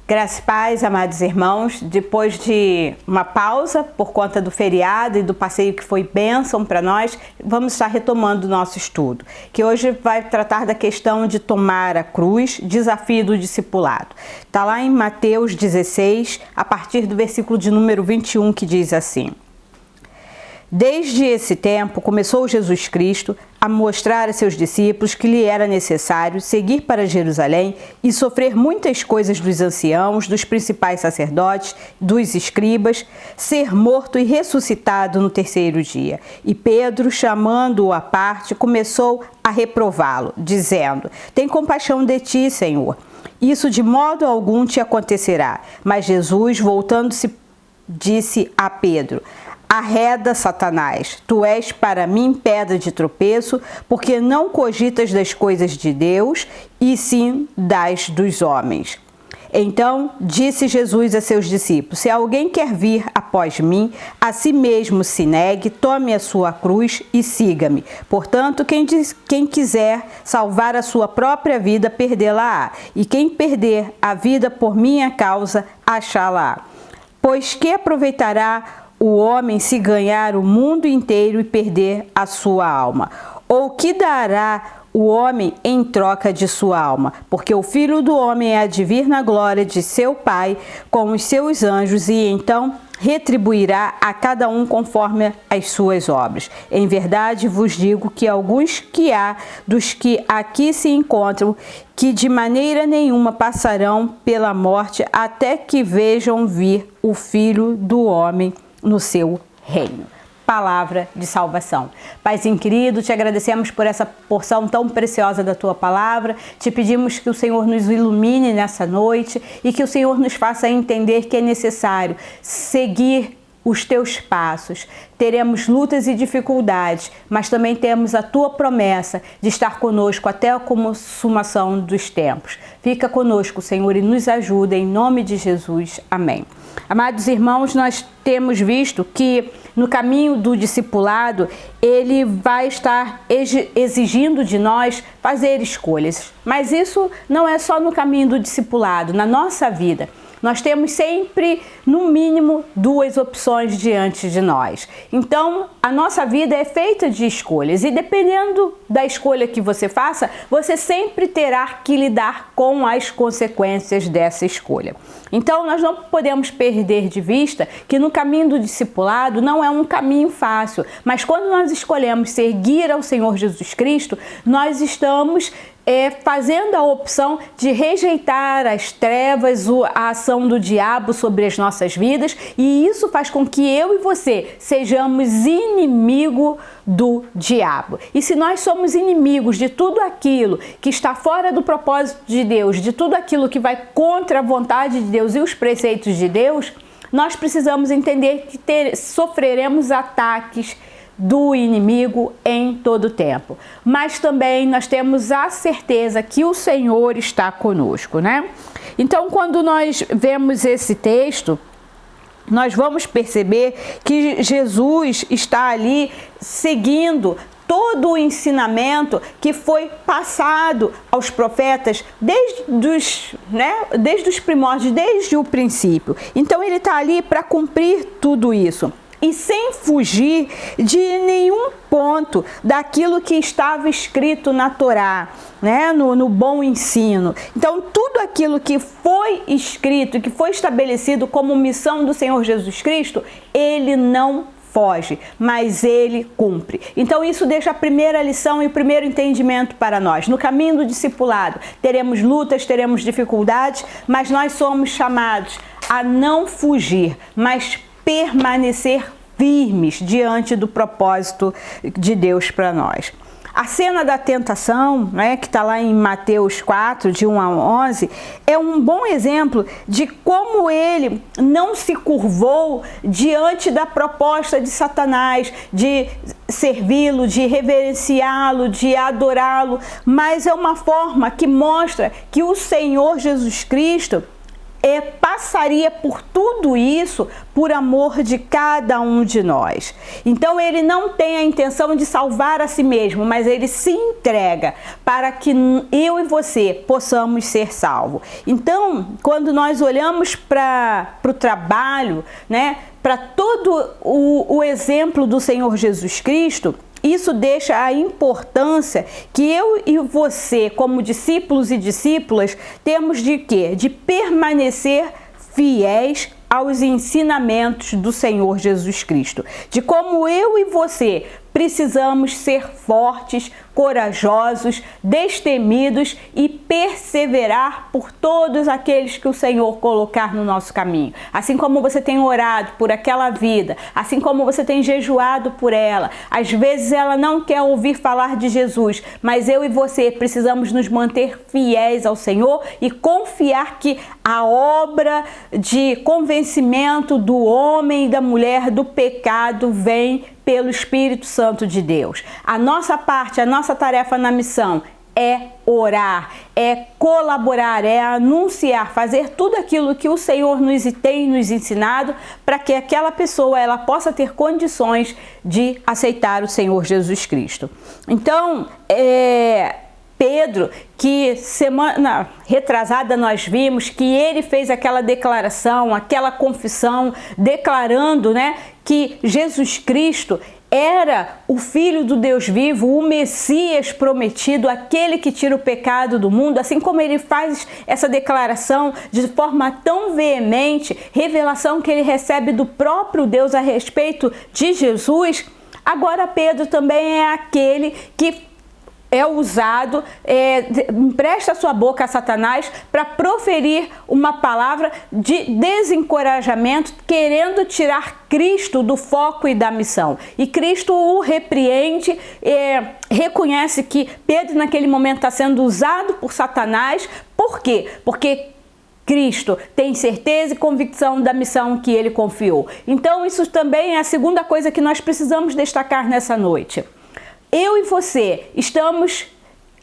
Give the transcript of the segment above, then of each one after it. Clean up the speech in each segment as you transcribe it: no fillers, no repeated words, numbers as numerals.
Graças e paz, amados irmãos, depois de uma pausa por conta do feriado e do passeio que foi bênção para nós, vamos estar retomando o nosso estudo, que hoje vai tratar da questão de tomar a cruz, desafio do discipulado. Está lá em Mateus 16, a partir do versículo de número 21, que diz assim: Desde esse tempo, começou Jesus Cristo a mostrar a seus discípulos que lhe era necessário seguir para Jerusalém e sofrer muitas coisas dos anciãos, dos principais sacerdotes, dos escribas, ser morto e ressuscitado no terceiro dia. E Pedro, chamando-o à parte, começou a reprová-lo, dizendo: Tem compaixão de ti, Senhor. Isso de modo algum te acontecerá. Mas Jesus, voltando-se, disse a Pedro: Arreda, Satanás, tu és para mim pedra de tropeço, porque não cogitas das coisas de Deus, e sim das dos homens. Então disse Jesus a seus discípulos: Se alguém quer vir após mim, a si mesmo se negue, tome a sua cruz e siga-me. Portanto, quem quiser salvar a sua própria vida, perdê-la-á, e quem perder a vida por minha causa, achá-la-á. Pois que aproveitará o homem se ganhar o mundo inteiro e perder a sua alma? Ou que dará o homem em troca de sua alma? Porque o Filho do Homem há de vir na glória de seu Pai com os seus anjos, e então retribuirá a cada um conforme as suas obras. Em verdade vos digo que alguns que há dos que aqui se encontram, que de maneira nenhuma passarão pela morte até que vejam vir o Filho do Homem no seu reino. Palavra de salvação. Paizinho querido, te agradecemos por essa porção tão preciosa da tua palavra. Te pedimos que o Senhor nos ilumine nessa noite e que o Senhor nos faça entender que é necessário seguir os teus passos. Teremos lutas e dificuldades, mas também temos a tua promessa de estar conosco até a consumação dos tempos. Fica conosco, Senhor, e nos ajuda em nome de Jesus. Amém. Amados irmãos, nós temos visto que no caminho do discipulado, ele vai estar exigindo de nós fazer escolhas. Mas isso não é só no caminho do discipulado, na nossa vida. Nós temos sempre, no mínimo, duas opções diante de nós. Então, a nossa vida é feita de escolhas e dependendo da escolha que você faça, você sempre terá que lidar com as consequências dessa escolha. Então, nós não podemos perder de vista que no caminho do discipulado não é um caminho fácil, mas quando nós escolhemos seguir ao Senhor Jesus Cristo, nós estamos fazendo a opção de rejeitar as trevas, a ação do diabo sobre as nossas vidas, e isso faz com que eu e você sejamos inimigo do diabo. E se nós somos inimigos de tudo aquilo que está fora do propósito de Deus, de tudo aquilo que vai contra a vontade de Deus e os preceitos de Deus, nós precisamos entender que sofreremos ataques do inimigo em todo o tempo. Mas também nós temos a certeza que o Senhor está conosco, né? Então, quando nós vemos esse texto, nós vamos perceber que Jesus está ali seguindo todo o ensinamento que foi passado aos profetas desde os primórdios, desde o princípio. Então, ele está ali para cumprir tudo isso. E sem fugir de nenhum ponto daquilo que estava escrito na Torá, né? no bom ensino. Então, tudo aquilo que foi escrito, que foi estabelecido como missão do Senhor Jesus Cristo, ele não foge, mas ele cumpre. Então, isso deixa a primeira lição e o primeiro entendimento para nós. No caminho do discipulado, teremos lutas, teremos dificuldades, mas nós somos chamados a não fugir, mas permanecer firmes diante do propósito de Deus para nós. A cena da tentação, né, que está lá em Mateus 4, de 1 a 11, é um bom exemplo de como ele não se curvou diante da proposta de Satanás, de servi-lo, de reverenciá-lo, de adorá-lo, mas é uma forma que mostra que o Senhor Jesus Cristo passaria por tudo isso por amor de cada um de nós. Então ele não tem a intenção de salvar a si mesmo, mas ele se entrega para que eu e você possamos ser salvos. Então, quando nós olhamos para o trabalho, né, para todo o exemplo do Senhor Jesus Cristo, isso deixa a importância que eu e você, como discípulos e discípulas, temos de quê? De permanecer fiéis aos ensinamentos do Senhor Jesus Cristo. De como eu e você precisamos ser fortes, corajosos, destemidos e perseverar por todos aqueles que o Senhor colocar no nosso caminho. Assim como você tem orado por aquela vida, assim como você tem jejuado por ela. Às vezes ela não quer ouvir falar de Jesus, mas eu e você precisamos nos manter fiéis ao Senhor e confiar que a obra de convencimento do homem e da mulher do pecado vem pelo Espírito Santo de Deus. A nossa parte, a nossa tarefa na missão é orar, é colaborar, é anunciar, fazer tudo aquilo que o Senhor tem nos ensinado para que aquela pessoa ela possa ter condições de aceitar o Senhor Jesus Cristo. Então, Pedro, que semana retrasada nós vimos que ele fez aquela declaração, aquela confissão, declarando, né, que Jesus Cristo era o Filho do Deus vivo, o Messias prometido, aquele que tira o pecado do mundo. Assim como ele faz essa declaração de forma tão veemente, revelação que ele recebe do próprio Deus a respeito de Jesus, agora Pedro também é aquele que é usado, empresta sua boca a Satanás para proferir uma palavra de desencorajamento, querendo tirar Cristo do foco e da missão. E Cristo o repreende, reconhece que Pedro naquele momento está sendo usado por Satanás. Por quê? Porque Cristo tem certeza e convicção da missão que ele confiou. Então isso também é a segunda coisa que nós precisamos destacar nessa noite. Eu e você estamos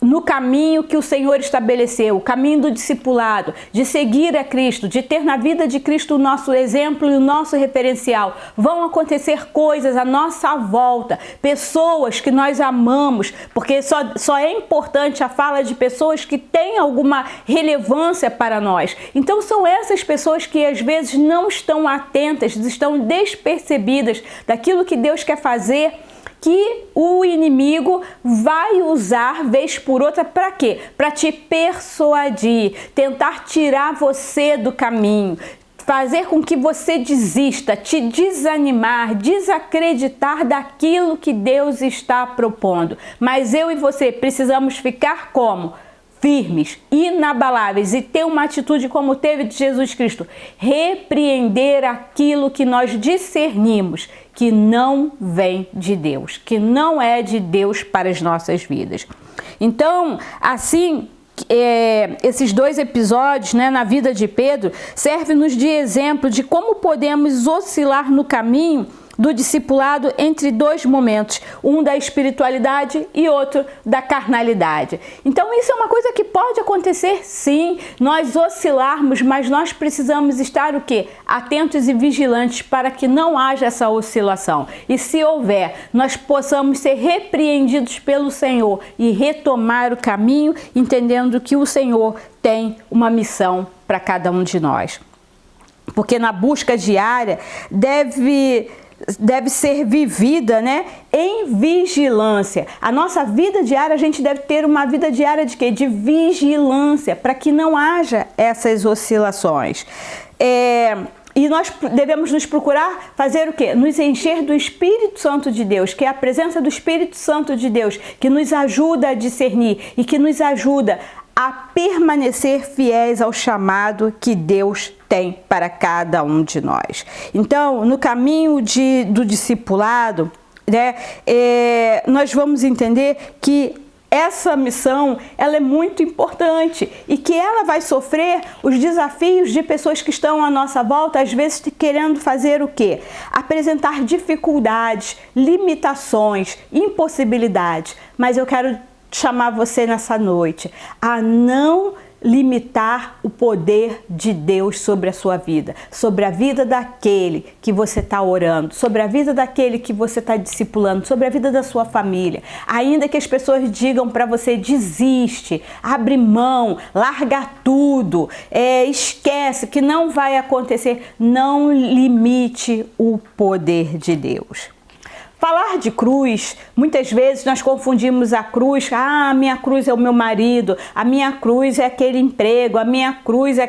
no caminho que o Senhor estabeleceu, o caminho do discipulado, de seguir a Cristo, de ter na vida de Cristo o nosso exemplo e o nosso referencial. Vão acontecer coisas à nossa volta, pessoas que nós amamos, porque só é importante a fala de pessoas que têm alguma relevância para nós. Então são essas pessoas que às vezes não estão atentas, estão despercebidas daquilo que Deus quer fazer, que o inimigo vai usar vez por outra para quê? Para te persuadir, tentar tirar você do caminho, fazer com que você desista, te desanimar, desacreditar daquilo que Deus está propondo. Mas eu e você precisamos ficar como? Firmes, inabaláveis e ter uma atitude como teve de Jesus Cristo, repreender aquilo que nós discernimos que não vem de Deus, que não é de Deus para as nossas vidas. Então, assim, esses dois episódios, né, na vida de Pedro servem-nos de exemplo de como podemos oscilar no caminho do discipulado entre dois momentos, um da espiritualidade e outro da carnalidade. Então isso é uma coisa que pode acontecer sim, nós oscilarmos, mas nós precisamos estar o quê? Atentos e vigilantes para que não haja essa oscilação. E se houver, nós possamos ser repreendidos pelo Senhor e retomar o caminho, entendendo que o Senhor tem uma missão para cada um de nós. Porque na busca diária deve ser vivida, né, em vigilância. A nossa vida diária, a gente deve ter uma vida diária de quê? De vigilância, para que não haja essas oscilações. E nós devemos nos procurar fazer o quê? Nos encher do Espírito Santo de Deus, que é a presença do Espírito Santo de Deus, que nos ajuda a discernir e que nos ajuda a permanecer fiéis ao chamado que Deus tem para cada um de nós. Então, no caminho do discipulado, né, nós vamos entender que essa missão ela é muito importante e que ela vai sofrer os desafios de pessoas que estão à nossa volta, às vezes querendo fazer o quê? Apresentar dificuldades, limitações, impossibilidades. Mas eu quero chamar você nessa noite a não limitar o poder de Deus sobre a sua vida, sobre a vida daquele que você está orando, sobre a vida daquele que você está discipulando, sobre a vida da sua família. Ainda que as pessoas digam para você: desiste, abre mão, larga tudo, esquece, que não vai acontecer. Não limite o poder de Deus. Falar de cruz, muitas vezes nós confundimos a cruz. A minha cruz é o meu marido, a minha cruz é aquele emprego, a minha cruz é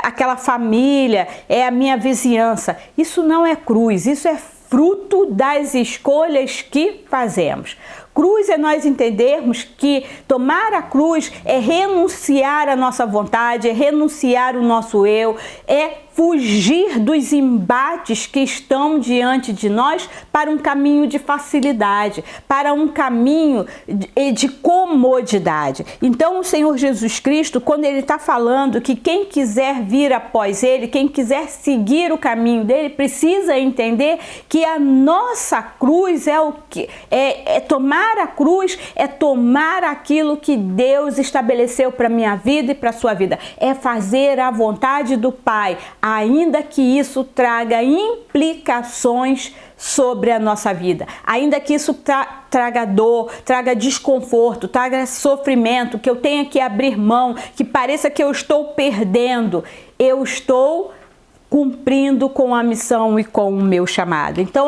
aquela família, é a minha vizinhança. Isso não é cruz, isso é fruto das escolhas que fazemos. Cruz é nós entendermos que tomar a cruz é renunciar à nossa vontade, é renunciar o nosso eu, é fugir dos embates que estão diante de nós para um caminho de facilidade, para um caminho de comodidade. Então o Senhor Jesus Cristo, quando Ele está falando que quem quiser vir após Ele, quem quiser seguir o caminho dele, precisa entender que a nossa cruz é o que tomar a cruz, é tomar aquilo que Deus estabeleceu para a minha vida e para a sua vida, é fazer a vontade do Pai, ainda que isso traga implicações sobre a nossa vida, ainda que isso traga dor, traga desconforto, traga sofrimento, que eu tenha que abrir mão, que pareça que eu estou perdendo, eu estou cumprindo com a missão e com o meu chamado. Então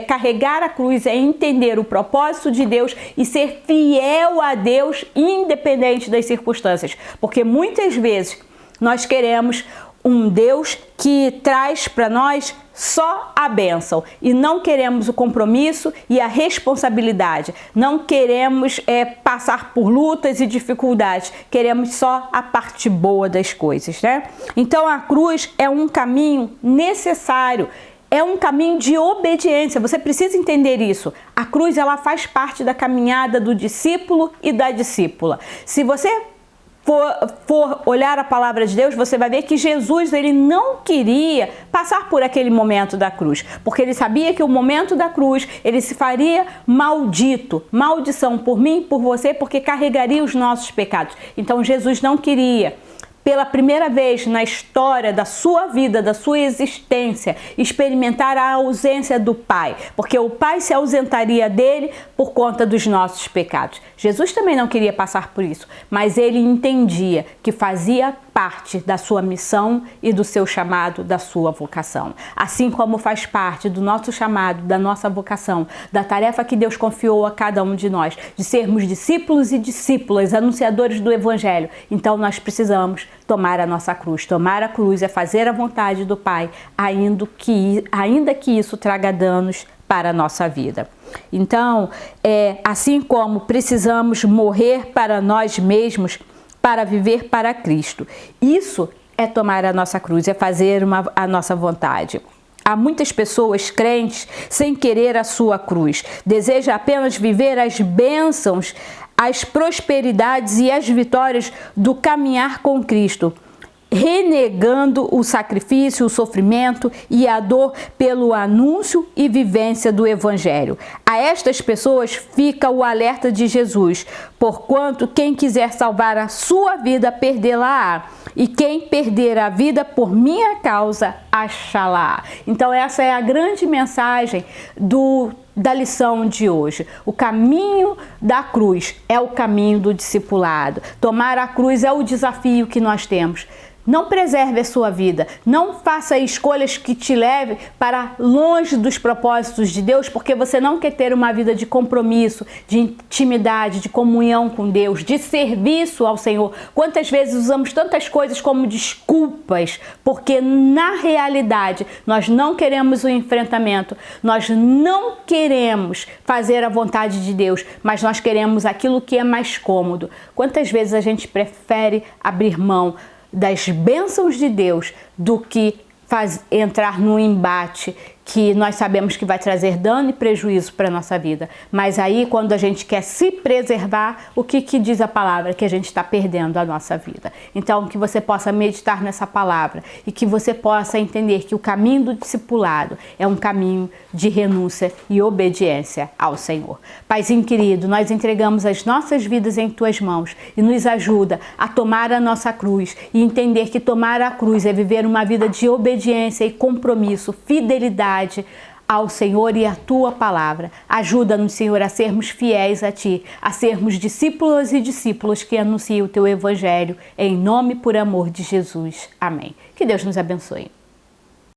carregar a cruz é entender o propósito de Deus e ser fiel a Deus independente das circunstâncias, porque muitas vezes nós queremos um Deus que traz para nós só a bênção e não queremos o compromisso e a responsabilidade, não queremos passar por lutas e dificuldades, queremos só a parte boa das coisas, né? Então a cruz é um caminho necessário, é um caminho de obediência, você precisa entender isso. A cruz, ela faz parte da caminhada do discípulo e da discípula. Se você for olhar a palavra de Deus, você vai ver que Jesus, ele não queria passar por aquele momento da cruz, porque ele sabia que o momento da cruz, ele se faria maldito, maldição por mim, por você, porque carregaria os nossos pecados. Então Jesus não queria, pela primeira vez na história da sua vida, da sua existência, experimentar a ausência do Pai, porque o Pai se ausentaria dele por conta dos nossos pecados. Jesus também não queria passar por isso, mas ele entendia que fazia parte da sua missão e do seu chamado, da sua vocação. Assim como faz parte do nosso chamado, da nossa vocação, da tarefa que Deus confiou a cada um de nós, de sermos discípulos e discípulas, anunciadores do Evangelho. Então nós precisamos tomar a nossa cruz. Tomar a cruz é fazer a vontade do Pai, ainda que isso traga danos para a nossa vida. Então, assim como precisamos morrer para nós mesmos, para viver para Cristo. Isso é tomar a nossa cruz, é fazer a nossa vontade. Há muitas pessoas crentes sem querer a sua cruz. Deseja apenas viver as bênçãos, as prosperidades e as vitórias do caminhar com Cristo, renegando o sacrifício, o sofrimento e a dor pelo anúncio e vivência do Evangelho. A estas pessoas fica o alerta de Jesus, porquanto quem quiser salvar a sua vida, perdê-la-á, e quem perder a vida por minha causa, achá-la. Então essa é a grande mensagem da lição de hoje. O caminho da cruz é o caminho do discipulado. Tomar a cruz é o desafio que nós temos. Não preserve a sua vida, não faça escolhas que te levem para longe dos propósitos de Deus, porque você não quer ter uma vida de compromisso, de intimidade, de comunhão com Deus, de serviço ao Senhor. Quantas vezes usamos tantas coisas como desculpas, porque na realidade nós não queremos o enfrentamento, nós não queremos fazer a vontade de Deus, mas nós queremos aquilo que é mais cômodo. Quantas vezes a gente prefere abrir mão das bênçãos de Deus do que entrar num embate que nós sabemos que vai trazer dano e prejuízo para a nossa vida. Mas aí, quando a gente quer se preservar, o que diz a palavra? Que a gente está perdendo a nossa vida. Então, que você possa meditar nessa palavra e que você possa entender que o caminho do discipulado é um caminho de renúncia e obediência ao Senhor. Paizinho querido, nós entregamos as nossas vidas em Tuas mãos e nos ajuda a tomar a nossa cruz e entender que tomar a cruz é viver uma vida de obediência e compromisso, fidelidade ao Senhor e à Tua palavra. Ajuda-nos, Senhor, a sermos fiéis a Ti, a sermos discípulos e discípulos que anunciam o Teu Evangelho, em nome e por amor de Jesus. Amém. Que Deus nos abençoe.